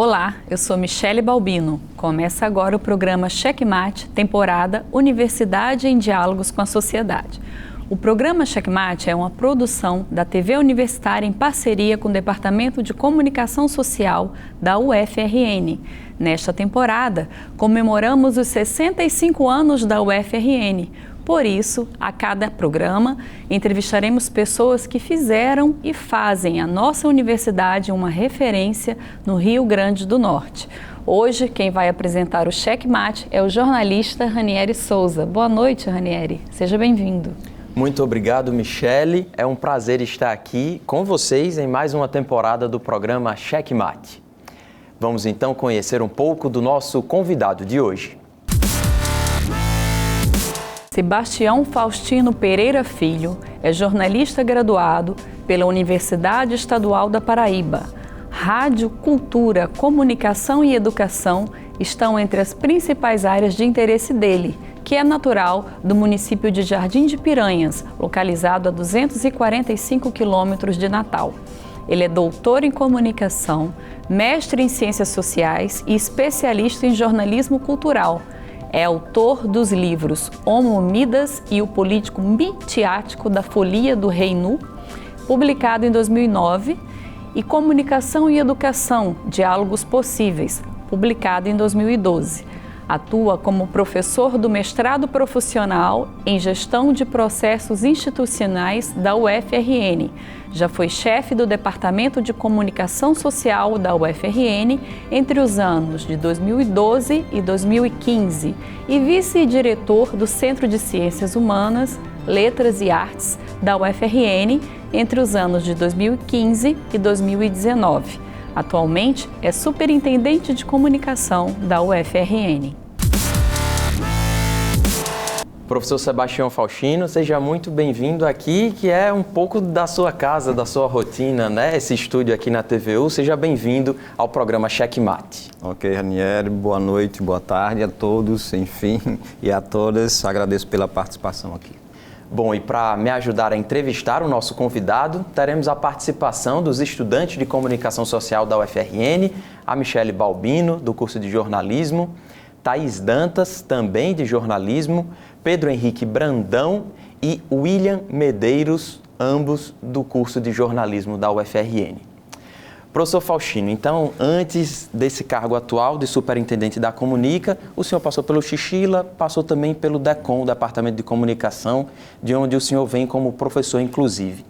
Olá, eu sou Michele Balbino. Começa agora o programa Checkmate, temporada Universidade em Diálogos com a Sociedade. O programa Checkmate é uma produção da TV Universitária em parceria com o Departamento de Comunicação Social da UFRN. Nesta temporada, comemoramos os 65 anos da UFRN. Por isso, a cada programa, entrevistaremos pessoas que fizeram e fazem a nossa universidade uma referência no Rio Grande do Norte. Hoje, quem vai apresentar o Checkmate é o jornalista Ranieri Souza. Boa noite, Ranieri. Seja bem-vindo. Muito obrigado, Michele. É um prazer estar aqui com vocês em mais uma temporada do programa Checkmate. Vamos então conhecer um pouco do nosso convidado de hoje. Sebastião Faustino Pereira Filho é jornalista graduado pela Universidade Estadual da Paraíba. Rádio, cultura, comunicação e educação estão entre as principais áreas de interesse dele, que é natural do município de Jardim de Piranhas, localizado a 245 quilômetros de Natal. Ele é doutor em comunicação, mestre em ciências sociais e especialista em jornalismo cultural. É autor dos livros Homo Midas e o Político Midiático da Folia do Rei Nu, publicado em 2009, e Comunicação e Educação, Diálogos Possíveis, publicado em 2012. Atua como professor do mestrado profissional em Gestão de Processos Institucionais da UFRN. Já foi chefe do Departamento de Comunicação Social da UFRN entre os anos de 2012 e 2015 e vice-diretor do Centro de Ciências Humanas, Letras e Artes da UFRN entre os anos de 2015 e 2019. Atualmente é superintendente de comunicação da UFRN. Professor Sebastião Faustino, seja muito bem-vindo aqui, que é um pouco da sua casa, da sua rotina, né? Esse estúdio aqui na TVU. Seja bem-vindo ao programa Checkmate. Ok, Ranieri, boa noite, boa tarde a todos, enfim, e a todas. Agradeço pela participação aqui. Bom, e para me ajudar a entrevistar o nosso convidado, teremos a participação dos estudantes de comunicação social da UFRN, a Michele Balbino, do curso de jornalismo, Thaís Dantas, também de jornalismo, Pedro Henrique Brandão e William Medeiros, ambos do curso de jornalismo da UFRN. Professor Faustino, então, antes desse cargo atual de superintendente da Comunica, o senhor passou pelo Xixila, passou também pelo DECOM, Departamento de Comunicação, de onde o senhor vem como professor, inclusive.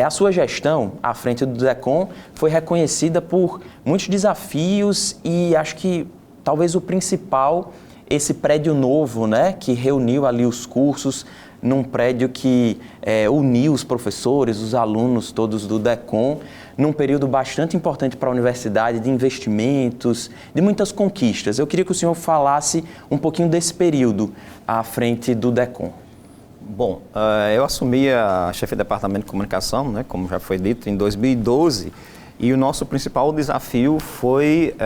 A sua gestão à frente do DECOM foi reconhecida por muitos desafios e acho que talvez o principal, esse prédio novo, né, que reuniu ali os cursos, num prédio que uniu os professores, os alunos todos do DECOM, num período bastante importante para a universidade, de investimentos, de muitas conquistas. Eu queria que o senhor falasse um pouquinho desse período à frente do DECOM. Bom, eu assumi a chefe de departamento de comunicação, né, como já foi dito, em 2012, e o nosso principal desafio foi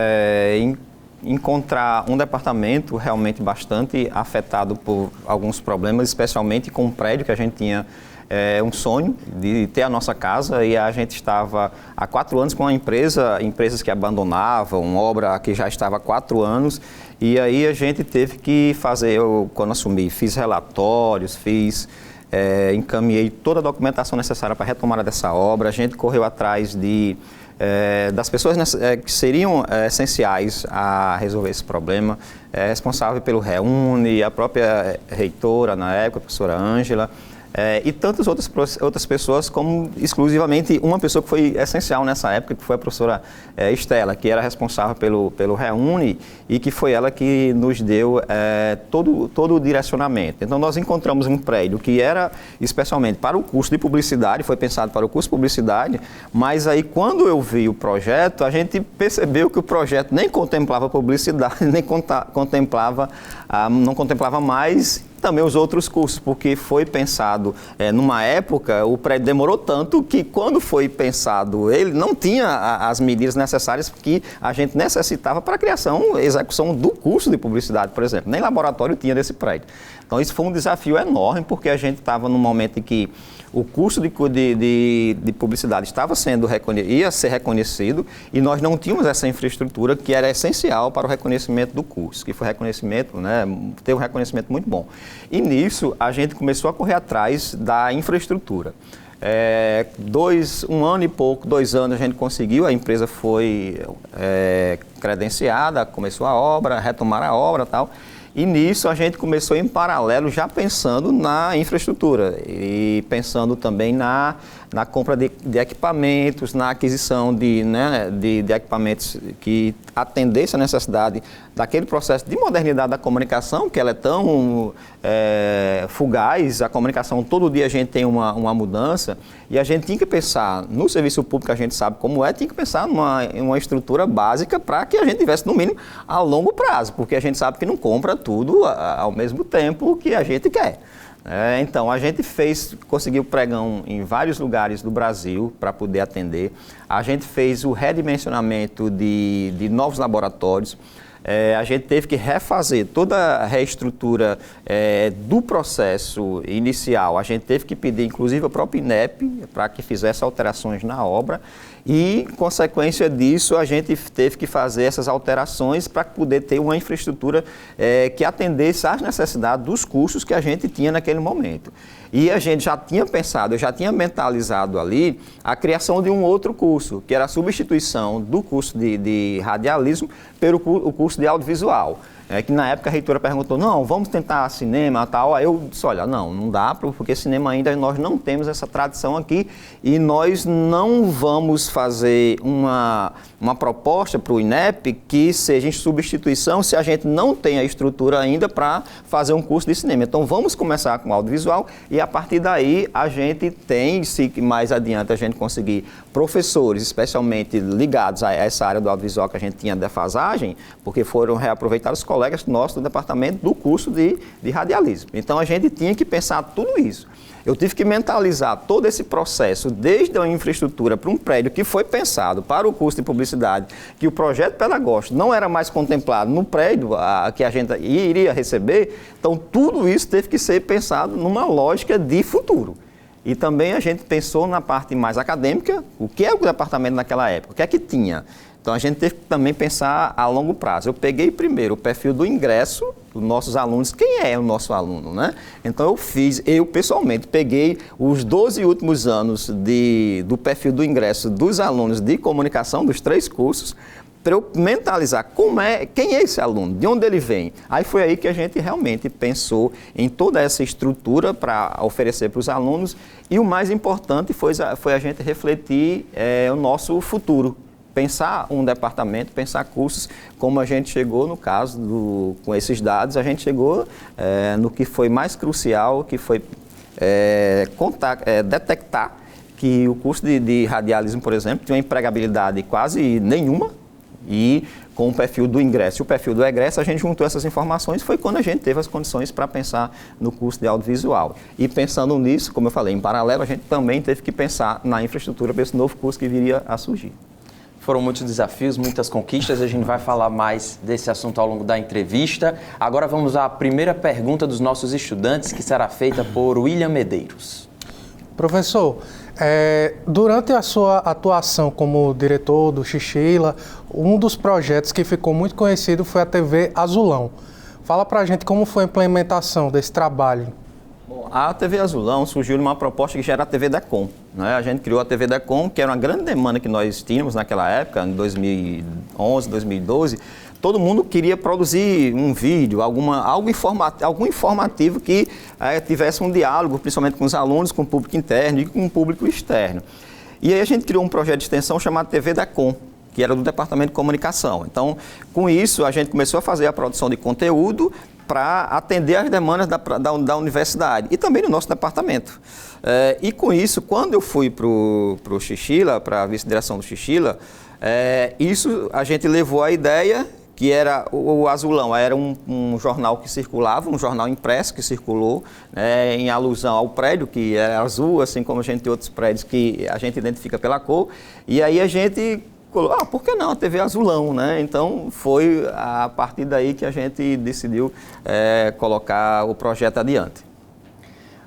encontrar um departamento realmente bastante afetado por alguns problemas, especialmente com um prédio que a gente tinha um sonho de ter a nossa casa, e a gente estava há 4 anos com uma empresas que abandonavam, obra que já estava há 4 anos, e aí a gente teve que fazer, quando assumi, fiz relatórios, encaminhei toda a documentação necessária para a retomada dessa obra, a gente correu atrás das pessoas que seriam essenciais a resolver esse problema, responsável pelo REUNE, a própria reitora na época, a professora Ângela, e tantas outras pessoas, como exclusivamente uma pessoa que foi essencial nessa época, que foi a professora Estela, que era responsável pelo REUNE e que foi ela que nos deu todo o direcionamento. Então nós encontramos um prédio que era especialmente para o curso de publicidade, foi pensado para o curso de publicidade, mas aí quando eu vi o projeto, a gente percebeu que o projeto nem contemplava publicidade, nem não contemplava mais também os outros cursos, porque foi pensado numa época, o prédio demorou tanto que quando foi pensado ele não tinha as medidas necessárias que a gente necessitava para a criação e execução do curso de publicidade, por exemplo. Nem laboratório tinha nesse prédio. Então isso foi um desafio enorme, porque a gente estava num momento em que o curso de publicidade ia ser reconhecido e nós não tínhamos essa infraestrutura que era essencial para o reconhecimento do curso, que foi reconhecimento, né, teve um reconhecimento muito bom. E nisso a gente começou a correr atrás da infraestrutura. Um ano e pouco, 2 anos a gente conseguiu, a empresa foi credenciada, começou a obra, retomaram a obra e tal. E nisso a gente começou em paralelo já pensando na infraestrutura e pensando também na compra de equipamentos, na aquisição de equipamentos que atendessem a necessidade daquele processo de modernidade da comunicação, que ela é tão fugaz, a comunicação todo dia a gente tem uma mudança e a gente tinha que pensar no serviço público, a gente sabe como tinha que pensar em uma estrutura básica para que a gente tivesse no mínimo a longo prazo, porque a gente sabe que não compra tudo ao mesmo tempo que a gente quer. Então, a gente conseguiu pregão em vários lugares do Brasil para poder atender. A gente fez o redimensionamento de novos laboratórios. A gente teve que refazer toda a reestrutura do processo inicial. A gente teve que pedir, inclusive, a própria INEP para que fizesse alterações na obra. E, em consequência disso, a gente teve que fazer essas alterações para poder ter uma infraestrutura que atendesse às necessidades dos cursos que a gente tinha naquele momento. E a gente já tinha pensado, eu já tinha mentalizado ali a criação de um outro curso, que era a substituição do curso de radialismo pelo curso de audiovisual. Que na época a reitora perguntou, não, vamos tentar cinema e tal. Aí eu disse, olha, não dá, porque cinema ainda nós não temos essa tradição aqui e nós não vamos fazer uma proposta para o INEP que seja em substituição se a gente não tem a estrutura ainda para fazer um curso de cinema. Então vamos começar com audiovisual e a partir daí a gente tem, se mais adiante a gente conseguir professores, especialmente ligados a essa área do audiovisual que a gente tinha defasagem, porque foram reaproveitados colegas nossos do departamento do curso de radialismo. Então a gente tinha que pensar tudo isso. Eu tive que mentalizar todo esse processo, desde a infraestrutura para um prédio que foi pensado para o curso de publicidade, que o projeto pedagógico não era mais contemplado no prédio que a gente iria receber. Então tudo isso teve que ser pensado numa lógica de futuro. E também a gente pensou na parte mais acadêmica, o que é o departamento naquela época, o que é que tinha. Então a gente teve que também pensar a longo prazo. Eu peguei primeiro o perfil do ingresso dos nossos alunos, quem é o nosso aluno, né? Então eu pessoalmente peguei os 12 últimos anos do perfil do ingresso dos alunos de comunicação, dos 3 cursos, para eu mentalizar quem é esse aluno, de onde ele vem. Aí foi aí que a gente realmente pensou em toda essa estrutura para oferecer para os alunos e o mais importante foi a gente refletir o nosso futuro. Pensar um departamento, pensar cursos, como a gente chegou no caso com esses dados, a gente chegou no que foi mais crucial, que foi detectar que o curso de radialismo, por exemplo, tinha uma empregabilidade quase nenhuma e com o perfil do ingresso e o perfil do egresso, a gente juntou essas informações, foi quando a gente teve as condições para pensar no curso de audiovisual. E pensando nisso, como eu falei, em paralelo, a gente também teve que pensar na infraestrutura para esse novo curso que viria a surgir. Foram muitos desafios, muitas conquistas, a gente vai falar mais desse assunto ao longo da entrevista. Agora vamos à primeira pergunta dos nossos estudantes, que será feita por William Medeiros. Professor, durante a sua atuação como diretor do Xixila, um dos projetos que ficou muito conhecido foi a TV Azulão. Fala pra gente como foi a implementação desse trabalho. Bom, a TV Azulão surgiu numa proposta que já era a TV Decom, né? A gente criou a TV Decom, que era uma grande demanda que nós tínhamos naquela época, em 2011, 2012. Todo mundo queria produzir um vídeo, algo informativo que tivesse um diálogo, principalmente com os alunos, com o público interno e com o público externo. E aí a gente criou um projeto de extensão chamado TV Decom, que era do Departamento de Comunicação. Então, com isso, a gente começou a fazer a produção de conteúdo para atender as demandas da universidade e também no nosso departamento. E com isso, quando eu fui para o Xixila, para a vice-direção do Xixila, isso a gente levou a ideia que era o Azulão, era um jornal que circulava, um jornal impresso que circulou, né, em alusão ao prédio, que era azul, assim como a gente tem outros prédios que a gente identifica pela cor, e aí a gente falou, por que não a TV Azulão, né? Então foi a partir daí que a gente decidiu colocar o projeto adiante.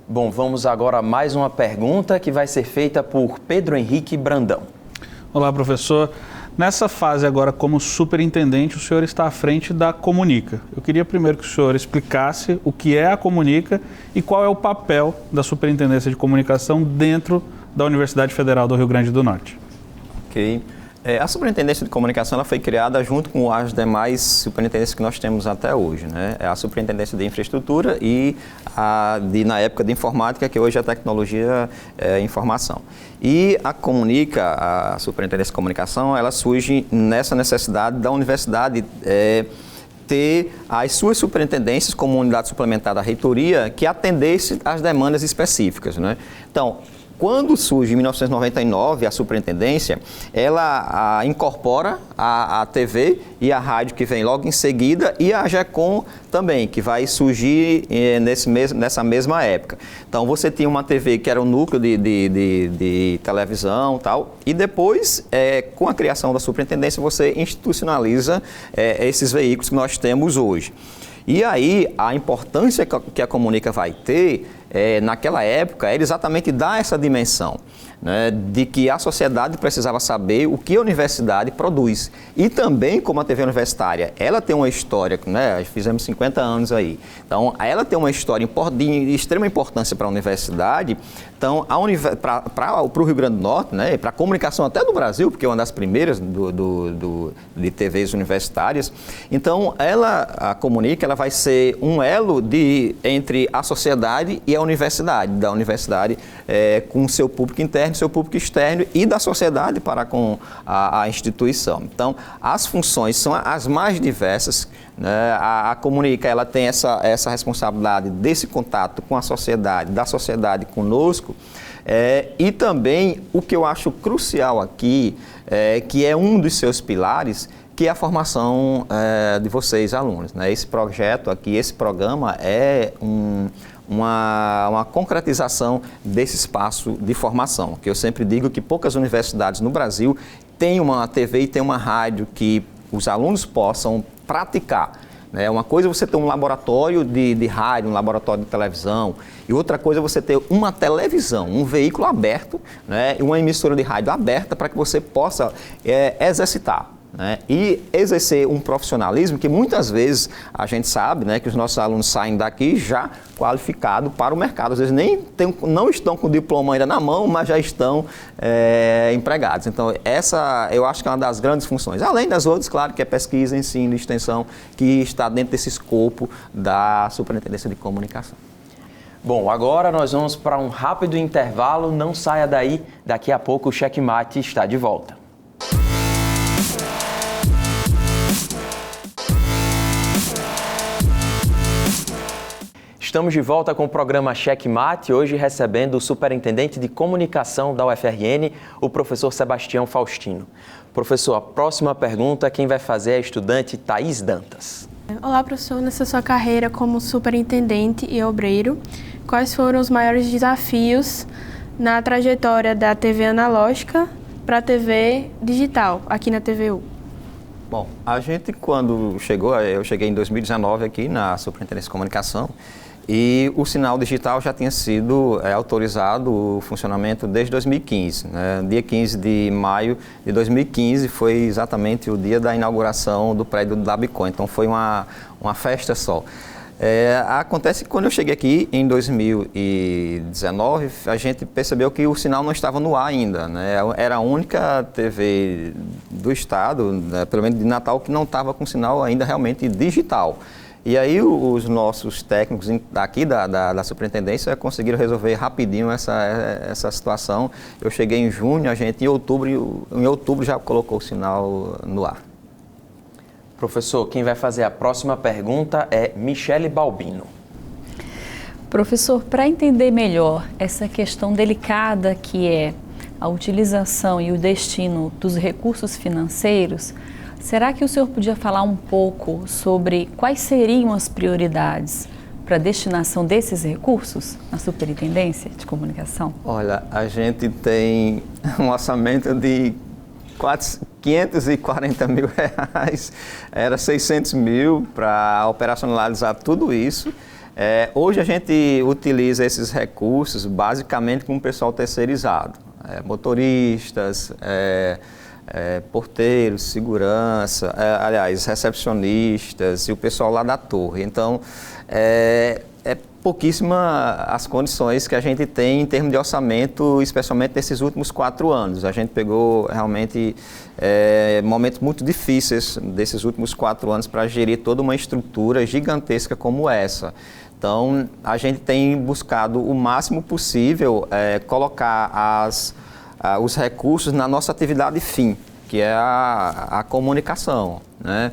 Bom, vamos agora a mais uma pergunta que vai ser feita por Pedro Henrique Brandão. Olá, professor. Nessa fase agora como superintendente, o senhor está à frente da Comunica. Eu queria primeiro que o senhor explicasse o que é a Comunica e qual é o papel da Superintendência de Comunicação dentro da Universidade Federal do Rio Grande do Norte. Ok. A Superintendência de Comunicação ela foi criada junto com as demais superintendências que nós temos até hoje, né? A Superintendência de Infraestrutura e na época de Informática, que hoje é Tecnologia e Informação. E a Comunica, a Superintendência de Comunicação, ela surge nessa necessidade da universidade ter as suas superintendências como unidade suplementar da reitoria que atendesse às demandas específicas, né? Então, quando surge em 1999 a superintendência, ela incorpora a TV e a rádio que vem logo em seguida e a GECOM também, que vai surgir nessa mesma época. Então você tinha uma TV que era o núcleo de televisão e tal, e depois, com a criação da superintendência, você institucionaliza esses veículos que nós temos hoje. E aí, a importância que a Comunica vai ter, naquela época, era exatamente dar essa dimensão, né, de que a sociedade precisava saber o que a universidade produz. E também, como a TV universitária, ela tem uma história, né, fizemos 50 anos aí, então ela tem uma história de extrema importância para a universidade. Então, para o Rio Grande do Norte, né, para a comunicação até do Brasil, porque é uma das primeiras de TVs universitárias, então a Comunica ela vai ser um elo entre a sociedade e a universidade, da universidade com o seu público interno, seu público externo e da sociedade para com a instituição. Então, as funções são as mais diversas, né? A Comunica ela tem essa responsabilidade desse contato com a sociedade, da sociedade conosco, e também o que eu acho crucial aqui, que é um dos seus pilares, que é a formação de vocês, alunos, né? Esse projeto aqui, esse programa é uma concretização desse espaço de formação, que eu sempre digo que poucas universidades no Brasil têm uma TV e têm uma rádio que os alunos possam praticar. Uma coisa é você ter um laboratório de rádio, um laboratório de televisão, e outra coisa é você ter uma televisão, um veículo aberto, né, e uma emissora de rádio aberta para que você possa exercitar, né, e exercer um profissionalismo que muitas vezes a gente sabe, né, que os nossos alunos saem daqui já qualificados para o mercado. Às vezes não estão com o diploma ainda na mão, mas já estão empregados. Então, essa eu acho que é uma das grandes funções. Além das outras, claro, que é pesquisa, ensino, extensão, que está dentro desse escopo da Superintendência de Comunicação. Bom, agora nós vamos para um rápido intervalo. Não saia daí, daqui a pouco o Checkmate está de volta. Estamos de volta com o programa Checkmate, hoje recebendo o Superintendente de Comunicação da UFRN, o professor Sebastião Faustino. Professor, a próxima pergunta quem vai fazer é a estudante Thaís Dantas. Olá, professor. Nessa sua carreira como superintendente e obreiro, quais foram os maiores desafios na trajetória da TV analógica para a TV digital, aqui na TVU? Bom, a gente quando eu cheguei em 2019 aqui na Superintendência de Comunicação, e o sinal digital já tinha sido autorizado o funcionamento desde 2015. Né? Dia 15 de maio de 2015 foi exatamente o dia da inauguração do prédio da Abicom, então foi uma festa só. Acontece que quando eu cheguei aqui em 2019, a gente percebeu que o sinal não estava no ar ainda, né? Era a única TV do estado, né, pelo menos de Natal, que não estava com sinal ainda realmente digital. E aí os nossos técnicos aqui da superintendência conseguiram resolver rapidinho essa situação. Eu cheguei em junho, a gente em outubro já colocou o sinal no ar. Professor, quem vai fazer a próxima pergunta é Michele Balbino. Professor, para entender melhor essa questão delicada que é a utilização e o destino dos recursos financeiros, Será que o senhor podia falar um pouco sobre quais seriam as prioridades para a destinação desses recursos na Superintendência de Comunicação? Olha, a gente tem um orçamento de 540 mil reais, era 600 mil para operacionalizar tudo isso. Hoje a gente utiliza esses recursos basicamente com o pessoal terceirizado, motoristas, porteiros, segurança, recepcionistas e o pessoal lá da torre. Então, é pouquíssima as condições que a gente tem em termos de orçamento, especialmente nesses últimos 4 anos. A gente pegou realmente momentos muito difíceis desses últimos 4 anos para gerir toda uma estrutura gigantesca como essa. Então, a gente tem buscado o máximo possível colocar os recursos na nossa atividade fim, que é a comunicação, né?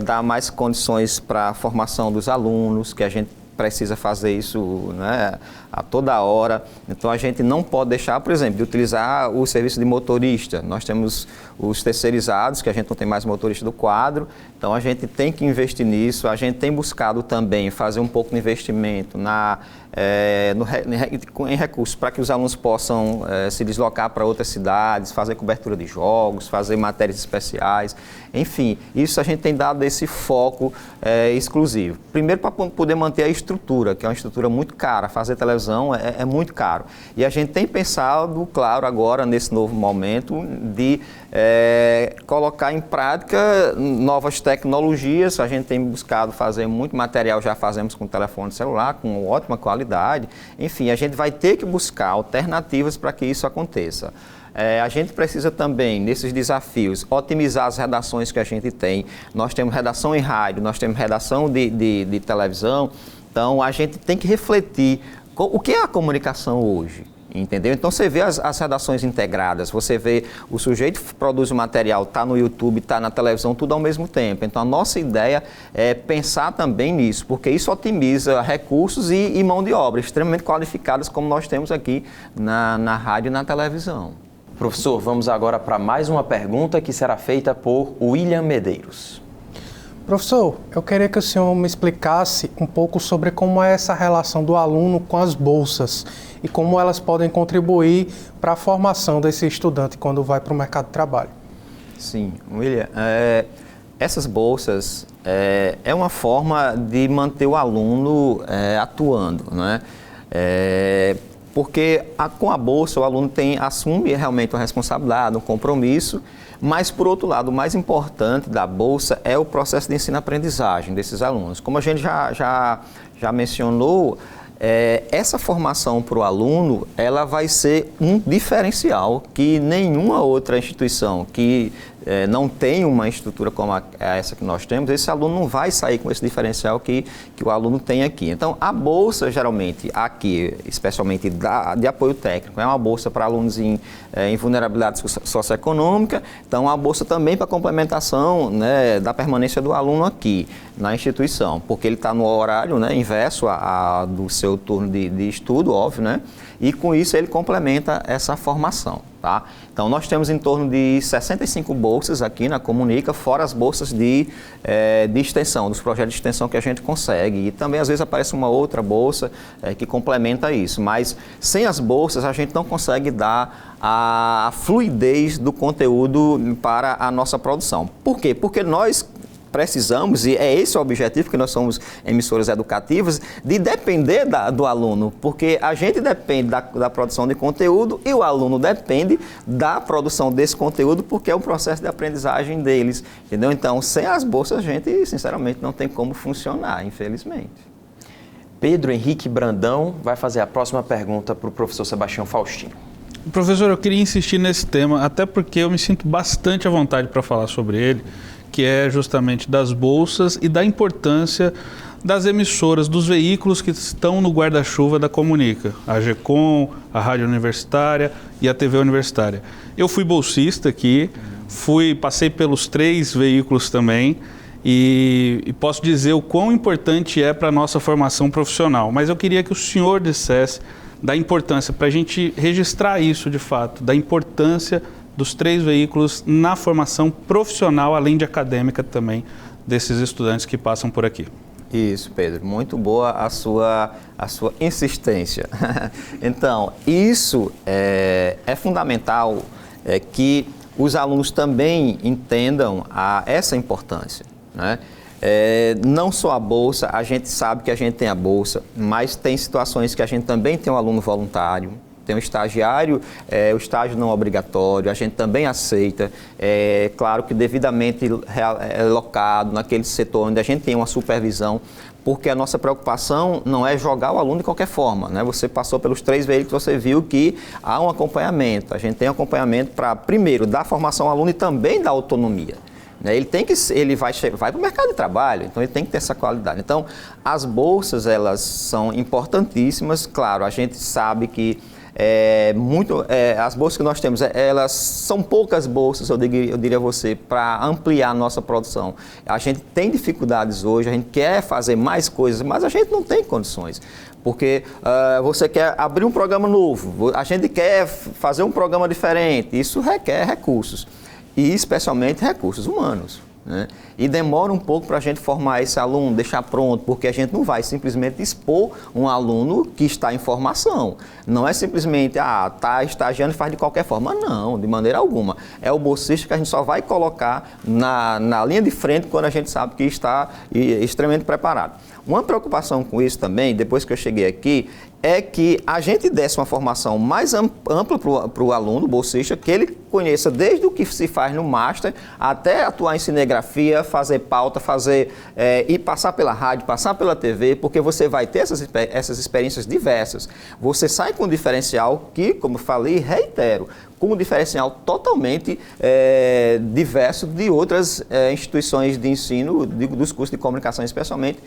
Dar mais condições para a formação dos alunos, que a gente precisa fazer isso, né, a toda hora. Então a gente não pode deixar, por exemplo, de utilizar o serviço de motorista. Nós temos os terceirizados, que a gente não tem mais motorista do quadro, então a gente tem que investir nisso. A gente tem buscado também fazer um pouco de investimento em recursos para que os alunos possam se deslocar para outras cidades, fazer cobertura de jogos, fazer matérias especiais, enfim, isso a gente tem dado esse foco exclusivo. Primeiro, para poder manter a estrutura, que é uma estrutura muito cara, fazer televisão é muito caro. E a gente tem pensado, claro, agora nesse novo momento, de colocar em prática novas tecnologias. A gente tem buscado fazer muito material, já fazemos com telefone celular, com ótima qualidade. Enfim, a gente vai ter que buscar alternativas para que isso aconteça. A gente precisa também, nesses desafios, otimizar as redações que a gente tem. Nós temos redação em rádio, nós temos redação de televisão. Então, a gente tem que refletir o que é a comunicação hoje. Entendeu? Então você vê as redações integradas, você vê o sujeito que produz o material, está no YouTube, está na televisão, tudo ao mesmo tempo. Então a nossa ideia é pensar também nisso, porque isso otimiza recursos e mão de obra extremamente qualificadas, como nós temos aqui na rádio e na televisão. Professor, vamos agora para mais uma pergunta que será feita por William Medeiros. Professor, eu queria que o senhor me explicasse um pouco sobre como é essa relação do aluno com as bolsas e como elas podem contribuir para a formação desse estudante quando vai para o mercado de trabalho. Sim, William, essas bolsas é uma forma de manter o aluno atuando, né? Porque com a bolsa o aluno assume realmente uma responsabilidade, um compromisso, mas, por outro lado, o mais importante da bolsa é o processo de ensino-aprendizagem desses alunos. Como a gente já mencionou, essa formação para o aluno, ela vai ser um diferencial que nenhuma outra instituição que não tem uma estrutura como essa que nós temos, esse aluno não vai sair com esse diferencial que o aluno tem aqui. Então, a bolsa, geralmente, aqui, especialmente de apoio técnico, é uma bolsa para alunos em vulnerabilidade socioeconômica, então a bolsa também para complementação, né, da permanência do aluno aqui na instituição, porque ele está no horário, né, inverso do seu turno de estudo, óbvio, né? E com isso ele complementa essa formação, tá? Então nós temos em torno de 65 bolsas aqui na Comunica, fora as bolsas de extensão, dos projetos de extensão que a gente consegue. E também às vezes aparece uma outra bolsa que complementa isso, mas sem as bolsas a gente não consegue dar a fluidez do conteúdo para a nossa produção. Por quê? Porque nós precisamos, e é esse o objetivo, que nós somos emissoras educativas, de depender do aluno, porque a gente depende da produção de conteúdo e o aluno depende da produção desse conteúdo, porque é o processo de aprendizagem deles, entendeu? Então, sem as bolsas, a gente, sinceramente, não tem como funcionar, infelizmente. Pedro Henrique Brandão vai fazer a próxima pergunta para o professor Sebastião Faustino. Professor, eu queria insistir nesse tema, até porque eu me sinto bastante à vontade para falar sobre ele, que é justamente das bolsas e da importância das emissoras, dos veículos que estão no guarda-chuva da Comunica, a GECOM, a Rádio Universitária e a TV Universitária. Eu fui bolsista aqui, passei pelos 3 veículos também e posso dizer o quão importante é para a nossa formação profissional, mas eu queria que o senhor dissesse da importância, para a gente registrar isso de fato, da importância dos 3 veículos na formação profissional, além de acadêmica também, desses estudantes que passam por aqui. Isso, Pedro, muito boa a sua insistência. Então, isso é fundamental que os alunos também entendam essa importância, né? Não só a bolsa, a gente sabe que a gente tem a bolsa, mas tem situações que a gente também tem um aluno voluntário, tem um estagiário, o estágio não obrigatório, a gente também aceita, claro que devidamente locado naquele setor onde a gente tem uma supervisão, porque a nossa preocupação não é jogar o aluno de qualquer forma, né? Você passou pelos 3 veículos, você viu que há um acompanhamento, a gente tem um acompanhamento para, primeiro, dar formação ao aluno e também dar autonomia. Ele vai para o mercado de trabalho, então ele tem que ter essa qualidade. Então, as bolsas, elas são importantíssimas, claro, a gente sabe que as bolsas que nós temos, elas são poucas bolsas, eu diria a você, para ampliar a nossa produção. A gente tem dificuldades hoje, a gente quer fazer mais coisas, mas a gente não tem condições. Porque você quer abrir um programa novo, a gente quer fazer um programa diferente, isso requer recursos, e especialmente recursos humanos, né? E demora um pouco para a gente formar esse aluno, deixar pronto, porque a gente não vai simplesmente expor um aluno que está em formação. Não é simplesmente, está estagiando e faz de qualquer forma. Não, de maneira alguma. É o bolsista que a gente só vai colocar na linha de frente quando a gente sabe que está extremamente preparado. Uma preocupação com isso também, depois que eu cheguei aqui, é que a gente desse uma formação mais ampla para o aluno, bolsista, que ele conheça desde o que se faz no Master até atuar em cinegrafia, fazer pauta, e passar pela rádio, passar pela TV, porque você vai ter essas experiências diversas. Você sai com um diferencial que, como eu falei, reitero, com um diferencial totalmente diverso de outras instituições de ensino, dos cursos de comunicação especialmente,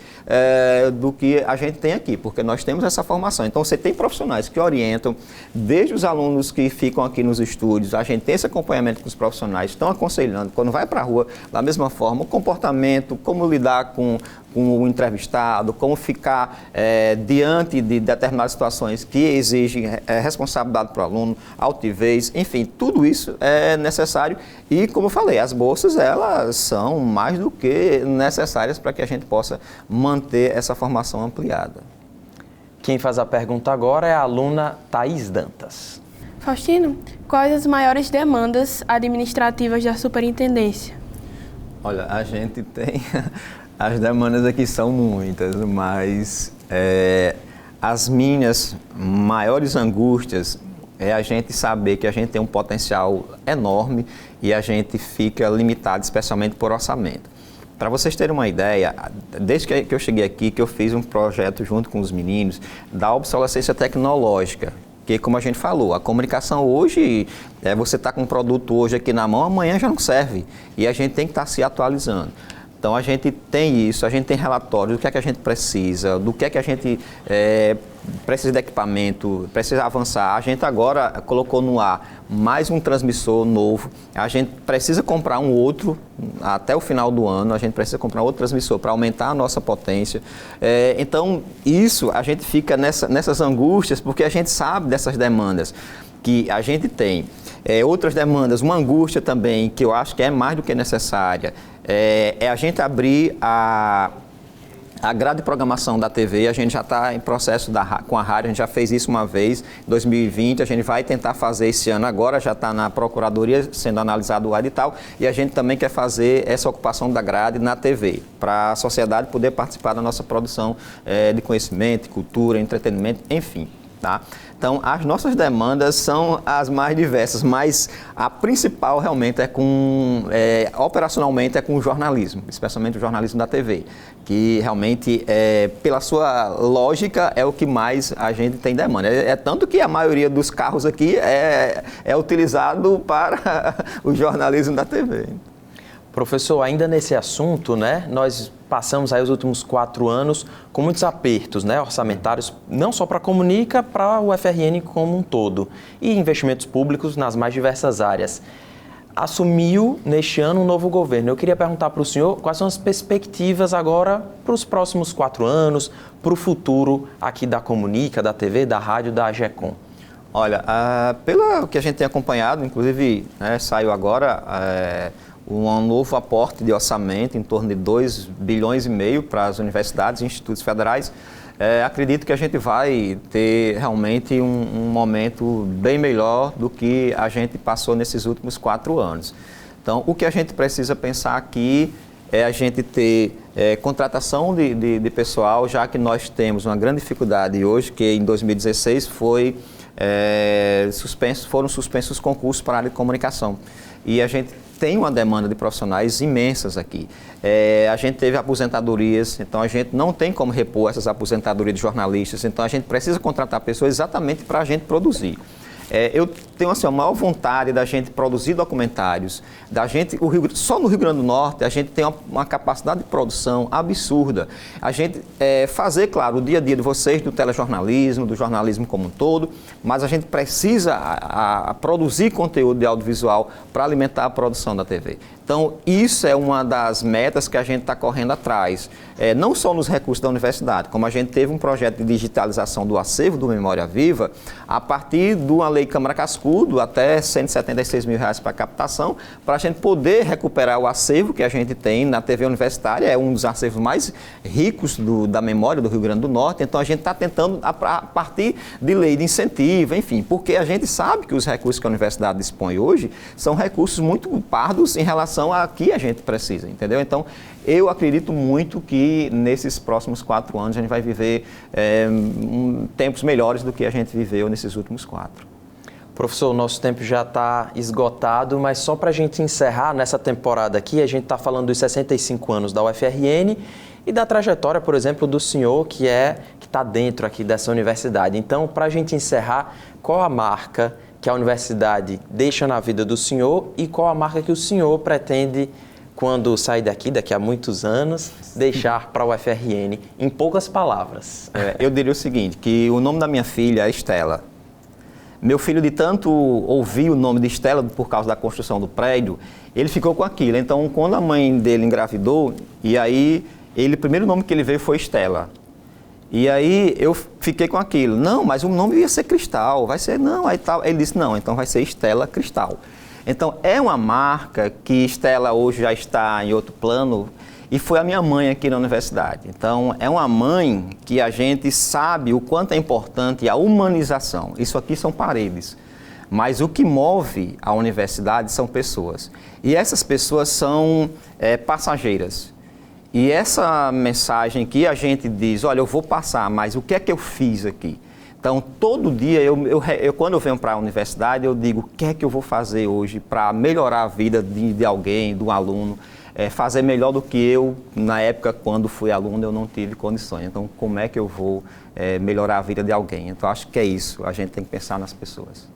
do que a gente tem aqui, porque nós temos essa formação. Então, você tem profissionais que orientam, desde os alunos que ficam aqui nos estúdios, a gente tem esse acompanhamento com os profissionais, estão aconselhando, quando vai para a rua, da mesma forma, o comportamento, como lidar com o entrevistado, como ficar diante de determinadas situações que exigem responsabilidade para o aluno, altivez, enfim, tudo isso é necessário e, como eu falei, as bolsas, elas são mais do que necessárias para que a gente possa manter essa formação ampliada. Quem faz a pergunta agora é a aluna Thaís Dantas. Faustino, quais as maiores demandas administrativas da superintendência? Olha, a gente tem... As demandas aqui são muitas, mas as minhas maiores angústias é a gente saber que a gente tem um potencial enorme e a gente fica limitado, especialmente por orçamento. Para vocês terem uma ideia, desde que eu cheguei aqui, que eu fiz um projeto junto com os meninos da obsolescência tecnológica, que, como a gente falou, a comunicação hoje, você está com um produto hoje aqui na mão, amanhã já não serve, e a gente tem que estar se atualizando. Então, a gente tem isso, a gente tem relatórios do que é que a gente precisa, do que é que a gente precisa de equipamento, precisa avançar. A gente agora colocou no ar mais um transmissor novo, a gente precisa comprar um outro até o final do ano, a gente precisa comprar outro transmissor para aumentar a nossa potência. Então, isso, a gente fica nessas angústias, porque a gente sabe dessas demandas que a gente tem. Outras demandas, uma angústia também, que eu acho que é mais do que necessária, é a gente abrir a grade de programação da TV. A gente já está em processo com a rádio, a gente já fez isso uma vez, em 2020, a gente vai tentar fazer esse ano agora, já está na Procuradoria sendo analisado o edital, e a gente também quer fazer essa ocupação da grade na TV, para a sociedade poder participar da nossa produção de conhecimento, cultura, entretenimento, enfim. Tá? Então, as nossas demandas são as mais diversas, mas a principal realmente operacionalmente é com o jornalismo, especialmente o jornalismo da TV, que realmente, pela sua lógica, é o que mais a gente tem demanda. Tanto que a maioria dos carros aqui é utilizado para o jornalismo da TV. Professor, ainda nesse assunto, né, nós passamos aí os últimos 4 anos com muitos apertos, né, orçamentários, não só para a Comunica, para o UFRN como um todo, e investimentos públicos nas mais diversas áreas. Assumiu neste ano um novo governo. Eu queria perguntar para o senhor quais são as perspectivas agora para os próximos 4 anos, para o futuro aqui da Comunica, da TV, da rádio, da AGECOM. Olha, pelo que a gente tem acompanhado, inclusive saiu agora um novo aporte de orçamento em torno de 2,5 bilhões para as universidades e institutos federais. Acredito que a gente vai ter realmente um momento bem melhor do que a gente passou nesses últimos 4 anos. Então, o que a gente precisa pensar aqui é a gente ter contratação de pessoal, já que nós temos uma grande dificuldade hoje, que em 2016 foram suspensos os concursos para a área de comunicação. E a gente tem uma demanda de profissionais imensas aqui. A gente teve aposentadorias, então a gente não tem como repor essas aposentadorias de jornalistas, então a gente precisa contratar pessoas exatamente para a gente produzir. Eu tenho assim, a maior vontade da gente produzir documentários, só no Rio Grande do Norte a gente tem uma capacidade de produção absurda. A gente fazer, claro, o dia a dia de vocês, do telejornalismo, do jornalismo como um todo, mas a gente precisa produzir conteúdo de audiovisual para alimentar a produção da TV. Então, isso é uma das metas que a gente está correndo atrás, não só nos recursos da universidade, como a gente teve um projeto de digitalização do acervo do Memória Viva, a partir de uma lei Câmara Cascudo, até R$176 mil para captação, para a gente poder recuperar o acervo que a gente tem na TV universitária, é um dos acervos mais ricos da memória do Rio Grande do Norte, então a gente está tentando, a partir de lei de incentivo, enfim, porque a gente sabe que os recursos que a universidade dispõe hoje são recursos muito pardos em relação a que a gente precisa, entendeu? Então, eu acredito muito que nesses próximos 4 anos a gente vai viver tempos melhores do que a gente viveu nesses últimos 4. Professor, o nosso tempo já está esgotado, mas só para a gente encerrar nessa temporada aqui, a gente está falando dos 65 anos da UFRN e da trajetória, por exemplo, do senhor que está dentro aqui dessa universidade. Então, para a gente encerrar, qual a marca que a universidade deixa na vida do senhor e qual a marca que o senhor pretende, quando sair daqui a muitos anos, deixar para a UFRN, em poucas palavras? Eu diria o seguinte, que o nome da minha filha é Estela. Meu filho, de tanto ouvir o nome de Estela por causa da construção do prédio, ele ficou com aquilo. Então, quando a mãe dele engravidou, e aí, o primeiro nome que ele veio foi Estela. E aí, eu fiquei com aquilo. Não, mas o nome ia ser Cristal, vai ser, não, aí tal. Ele disse, não, então vai ser Estela Cristal. Então, é uma marca que Estela hoje já está em outro plano, e foi a minha mãe aqui na universidade. Então, é uma mãe que a gente sabe o quanto é importante a humanização. Isso aqui são paredes. Mas o que move a universidade são pessoas. E essas pessoas são passageiras. E essa mensagem que a gente diz, olha, eu vou passar, mas o que é que eu fiz aqui? Então, todo dia, quando eu venho para a universidade, eu digo, o que é que eu vou fazer hoje para melhorar a vida de alguém, do aluno, fazer melhor do que eu, na época, quando fui aluno, eu não tive condições. Então, como é que eu vou melhorar a vida de alguém? Então, acho que é isso, a gente tem que pensar nas pessoas.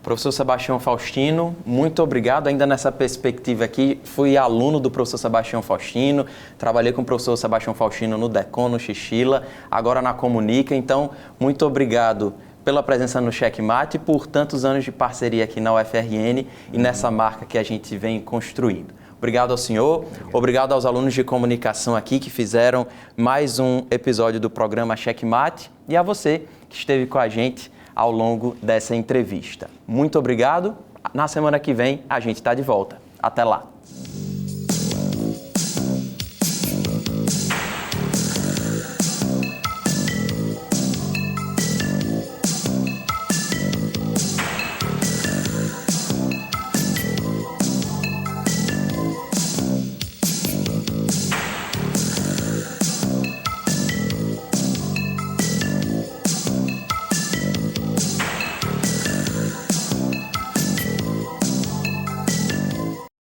Professor Sebastião Faustino, muito obrigado. Ainda nessa perspectiva aqui, fui aluno do professor Sebastião Faustino, trabalhei com o professor Sebastião Faustino no DECON, no Xixila, agora na Comunica. Então, muito obrigado pela presença no Checkmate e por tantos anos de parceria aqui na UFRN e nessa marca que a gente vem construindo. Obrigado ao senhor, obrigado aos alunos de comunicação aqui que fizeram mais um episódio do programa Checkmate e a você que esteve com a gente ao longo dessa entrevista. Muito obrigado. Na semana que vem a gente está de volta. Até lá.